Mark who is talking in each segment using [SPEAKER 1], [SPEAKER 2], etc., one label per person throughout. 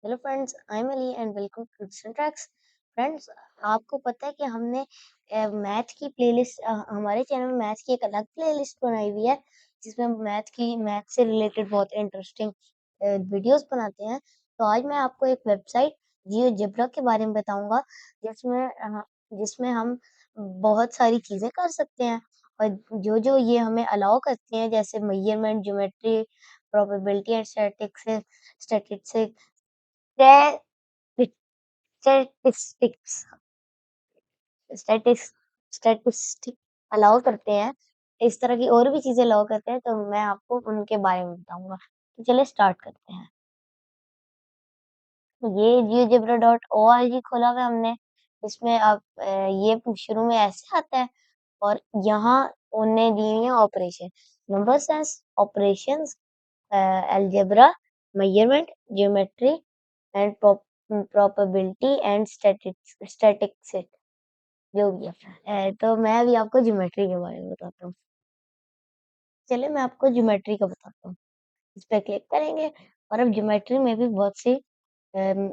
[SPEAKER 1] Hello friends, I am Ali and welcome to distant tracks. Friends, आपको पता है कि हमने मैथ की प्लेलिस्ट हमारे चैनल में मैथ की एक अलग प्लेलिस्ट बनाई हुई है जिसमें हम मैथ से रिलेटेड बहुत इंटरेस्टिंग वीडियोस बनाते हैं। तो आज मैं आपको एक वेबसाइट जियोजेब्रा के बारे में बताऊंगा जिसमें हम बहुत सारी चीजें कर सकते हैं और जो जो ये हमें अलाउ करते हैं जैसे measurement, geometry, probability and statistics statistics statis statistic allow करते हैं। इस तरह की और भी चीजें अलाउ करते हैं, तो मैं आपको उनके बारे में बताऊंगा। तो चलिए स्टार्ट करते हैं। ये GeoGebra.org खोला हुआ है हमने। इसमें आप ये शुरू में ऐसे आता है और यहाँ उन्हें दी हुई है operation, number sense, operations, algebra, measurement, geometry and probability and statistics, जो भी है। तो मैं अभी आपको ज्योमेट्री के बारे में बताता हूँ। चलिए मैं आपको ज्योमेट्री का बताता हूँ। इस पे क्लिक करेंगे और अब ज्योमेट्री में भी बहुत सी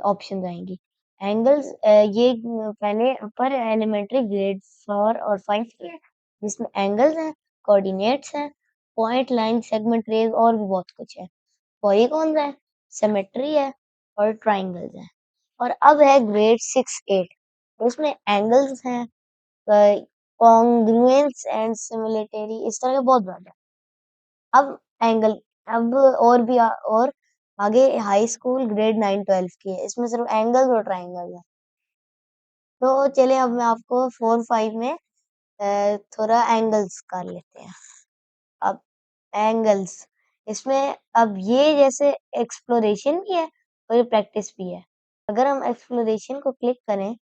[SPEAKER 1] ऑप्शन आएंगी। एंगल्स, ये पहले अपर एलिमेंट्री ग्रेड 4 और 5 की है, जिसमें एंगल्स हैं, कोऑर्डिनेट्स हैं, पॉइंट, लाइन, सेगमेंट, रेज और भी बहुत कुछ है। पॉलीगॉन्स है, सिमेट्री है और ट्राइंगल्स है। और अब है ग्रेड 6 8, उसमें एंगल्स हैं, कॉन्ग्रुएंस एंड सिमिलैरिटी, इस तरह के बहुत ज्यादा। अब एंगल, अब और आगे हाई स्कूल ग्रेड 9 12 की है, इसमें सिर्फ एंगल्स और ट्राइंगल है। तो चलिए अब मैं आपको 4 5 में थोड़ा एंगल्स कर लेते हैं। अब एंगल्स, इसमें अब ये जैसे एक्सप्लोरेशन भी है और ये प्रैक्टिस भी है। अगर हम एक्सप्लोरेशन को क्लिक करें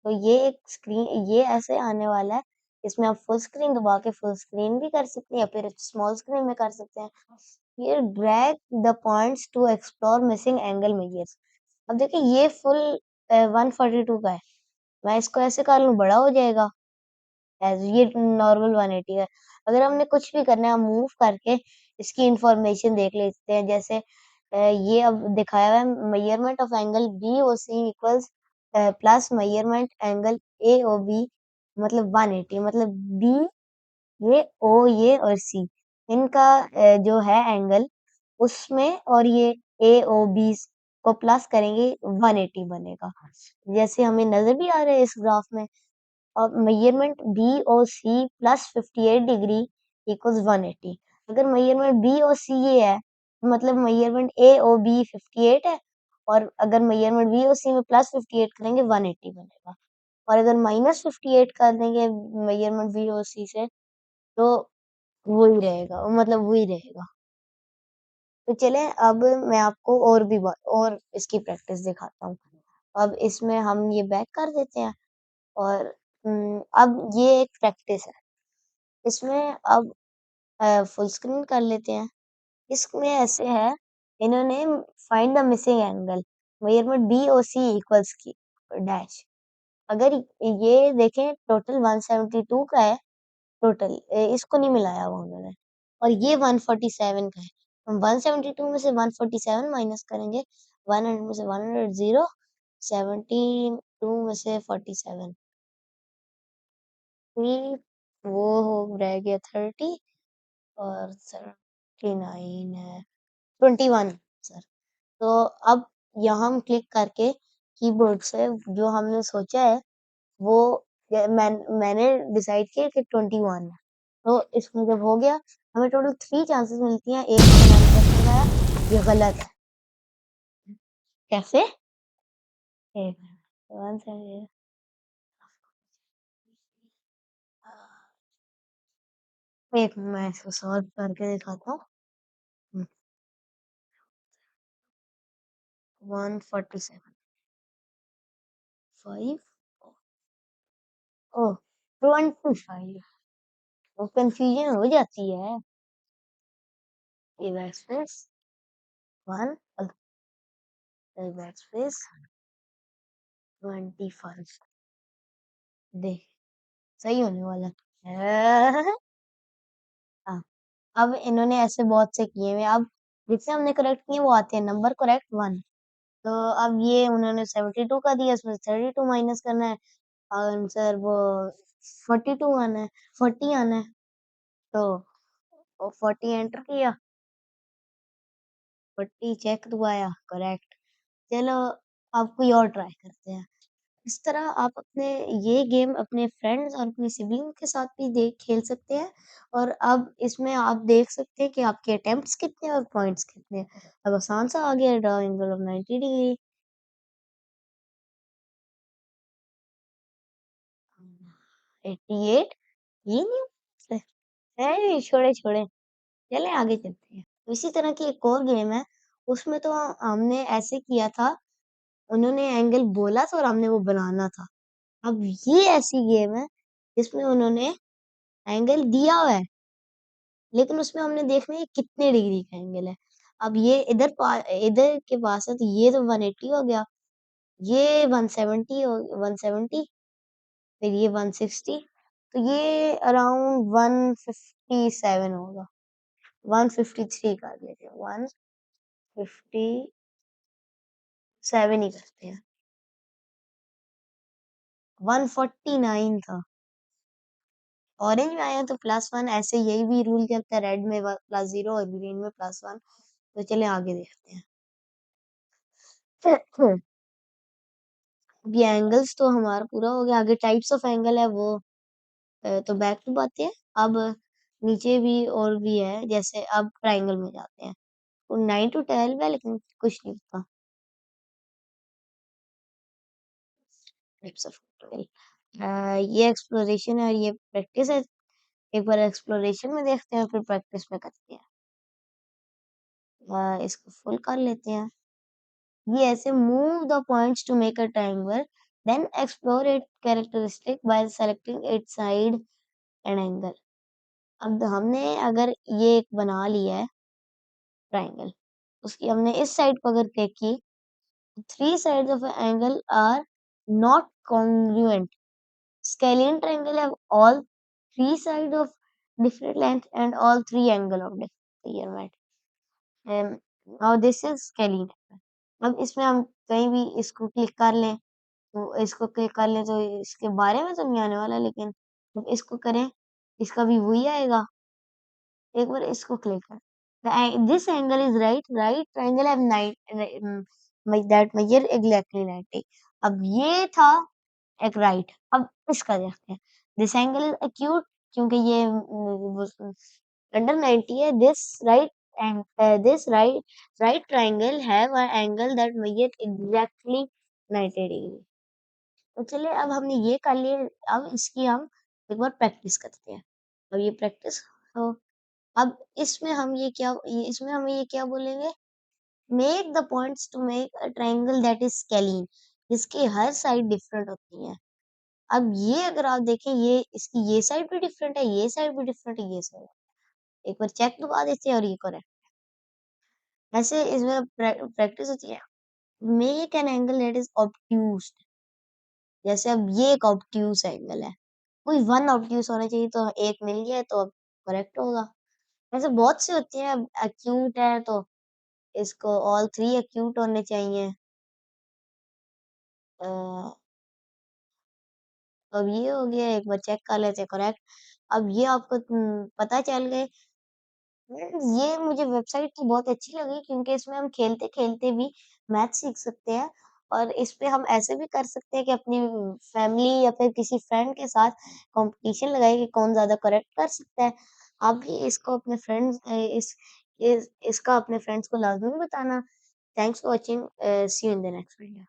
[SPEAKER 1] तो ये एक स्क्रीन ये ऐसे आने वाला है। इसमें आप फुल स्क्रीन दबा के फुल स्क्रीन भी कर सकते हैं या फिर स्मॉल स्क्रीन में कर सकते हैं। ये drag the points to explore missing angle measures. अब देखिए ये फुल 142 का है। मैं इसको ऐसे कर लूं, बड़ा हो जाएगा। एज ये नॉर्मल 180 है। अगर हमने कुछ भी करना है, हम मूव करके इसकी इंफॉर्मेशन देख लेते हैं। जैसे ये अब दिखाया हुआ है measurement of angle B O C equals plus measurement angle A O B, मतलब 180, मतलब बी ये ओ ये और सी, इनका जो है एंगल उसमें, और ये ए ओ बी को प्लस करेंगे 180 बनेगा, जैसे हमें नजर भी आ रहा है इस ग्राफ में। और measurement B O C plus 58 degree equals 180। अगर मेजरमेंट बी ओ सी ये है, मतलब मेजरमेंट ए ओ बी 58 है, और अगर मेजरमेंट बी ओ सी में प्लस 58 करेंगे 180 बनेगा। और अगर माइनस 58 कर देंगे मेजरमेंट बी ओ सी से, तो वही रहेगा। तो चले अब मैं आपको और इसकी प्रैक्टिस दिखाता हूँ। अब इसमें हम ये बैक कर देते हैं और अब ये एक प्रैक्टिस है। इसमें अब फुल स्क्रीन कर लेते हैं। इसमें ऐसे है, इन्होंने find the missing angle measurement B O C equals की डैश। अगर ये देखें टोटल 172 का है, टोटल इसको नहीं मिलाया हुआ उन्होंने, और ये 147 का है। हम 172 में से 147 माइनस करेंगे, 100 में से 100 जीरो, 72 में से 47 3, वो हो रह गया 30 और 39 है 21 सर। तो अब यहाँ हम क्लिक करके कीबोर्ड से जो हमने सोचा है वो मैंने डिसाइड किया कि 21 है। तो इसमें जब हो गया, हमें टोटल 3 चांसेस मिलती हैं। एक तो मैंने कैसे लगाया, ये गलत है। कैसे? एक वन से एक मैं इसको सॉल्व करके दिखाता हूँ। 147 5 ओ 25, वो कंफ्यूजन हो जाती है। ये बैकस्पेस 1 बैकस्पेस 25, देख सही होने वाला है। हाँ, अब इन्होंने ऐसे बहुत से किए हुए, अब जितने हमने करेक्ट किए वो आते हैं नंबर करेक्ट 1। तो अब ये उन्होंने 72 का दिया, इसमें 32 माइनस करना है, आंसर वो 42 आना है, 40 आना है। तो 40 एंटर किया, 40 चेक दबाया, करेक्ट। चलो अब कोई और ट्राई करते हैं। इस तरह आप अपने ये गेम अपने फ्रेंड्स और अपने सिबलिंग के साथ भी देख खेल सकते हैं। और अब इसमें आप देख सकते हैं कि आपके अटेम्प्ट्स कितने हैं और पॉइंट्स कितने हैं। अब आसान सा आ गया, ड्रा एंगल ऑफ 90 डिग्री। 88, ये नहीं है, छोड़े छोड़े, चले आगे चलते हैं। इसी तरह की एक और गेम है, उसमें तो हमने ऐसे किया था, उन्होंने एंगल बोला था और हमने वो बनाना था। अब ये ऐसी गेम है जिसमें उन्होंने एंगल दिया हुआ है, लेकिन उसमें हमने देखना है कि कितने डिग्री का एंगल है। अब ये इधर के पास है, तो ये तो 180 हो गया, ये 170 हो, 170, फिर ये 160, तो ये अराउंड 157 होगा। 153 कर लेते हैं, 157 ही करते हैं। 149 था। ऑरेंज में आया तो +1, ऐसे यही भी रूल चलता है, रेड में +0 और ग्रीन में +1। तो चले आगे देखते हैं। अब ये एंगल्स तो हमारा पूरा हो गया, आगे टाइप्स ऑफ एंगल है वो तो बैक टू बातें हैं। अब नीचे भी और भी है, जैसे अब ट्राइंगल में जाते हैं। तो 9 to 12 है, लेकिन कुछ नहीं पता टाइप्स ऑफ ट्राइंगल। ये एक्सप्लोरेशन है और ये प्रैक्टिस है। एक बार एक्सप्लोरेशन में देखते हैं, फिर प्रैक्टिस में करते हैं। इसको फुल कर लेते हैं। ये ऐसे move the points to make a triangle, then explore it characteristic by selecting its side and angle. अब हमने अगर ये एक बना लिया है ट्रायंगल, उसकी हमने इस साइड को अगर क्लिक की, three sides of angle are not congruent. Scalene triangle have all three sides of different length and all three angle of different here right. Now this is scalene. अब इसमें हम कहीं भी इसको क्लिक कर लें, तो इसको क्लिक कर लें तो इसके बारे में तो नहीं आने वाला, लेकिन जब इसको करें इसका भी वही आएगा। एक बार इसको क्लिक कर, this angle is right triangle have that measure exactly 90। अब ये था एक राइट। अब इसका देखते हैं, दिस एंगल इज एक्यूट, क्योंकि ये अंडर 90 है। This right and this right triangle have a angle that measure exactly 90 degree. तो चलिए अब हमने ये कर लिए, अब इसकी हम एक बार प्रैक्टिस करते हैं। अब ये प्रैक्टिस, तो अब इसमें हम ये क्या बोलेंगे, make the points to make a triangle that is scalene, जिसकी हर साइड डिफरेंट होती है। अब ये अगर आप देखें, ये इसकी ये साइड भी डिफरेंट है, ये साइड भी डिफरेंट है, ये साइड। एक बार चेक दबा देते हैं और ये करेक्ट। ऐसे इसमें प्रैक्टिस होती है। Make an angle that is obtuse, जैसे अब ये एक ऑब्ट्यूज एंगल है, कोई वन ऑब्ट्यूज होना चाहिए, तो एक मिल गया तो अब करेक्ट होगा। वैसे बहुत से होते हैं, अब एक्यूट है तो इसको ऑल थ्री एक्यूट होने चाहिए। अ, अब ये हो गया, एक बार चेक कर लेते हैं करेक्ट। अब ये आपको पता चल गए। ये मुझे वेबसाइट तो बहुत अच्छी लगी, क्योंकि इसमें हम खेलते-खेलते भी मैथ सीख सकते हैं। और इस पे हम ऐसे भी कर सकते हैं कि अपनी फैमिली या फिर किसी फ्रेंड के साथ कंपटीशन लगाए कि कौन ज़्यादा करेक्ट कर सकता है। आप भी इसको अपने फ्रेंड्स इसका अपने फ्रेंड्स को लाज़मी बताना। Thanks for watching, see you in the next video.